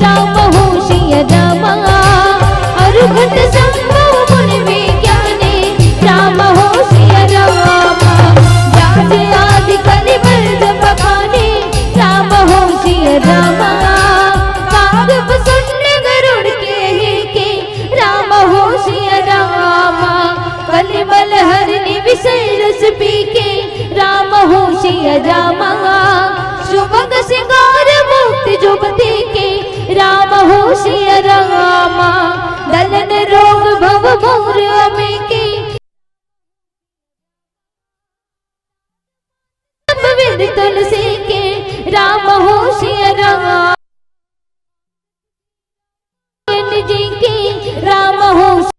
राम होशिय रामा अरुघट संभव मुनि विज्ञाने राम होशिय रामा राज आदि कलिबल जप खाने राम होशिय रामा कागप सुन्न गरुड़ के राम होशिय रामा कलिबल हरनि विषय रस पी के राम होशिय रामा शुभंग सिंगार मुक्ति जुगति के राम होशिय रामा दलन रोग भव मोर अमे के विद तुलसी के राम होशिय रामा जी के राम होशिय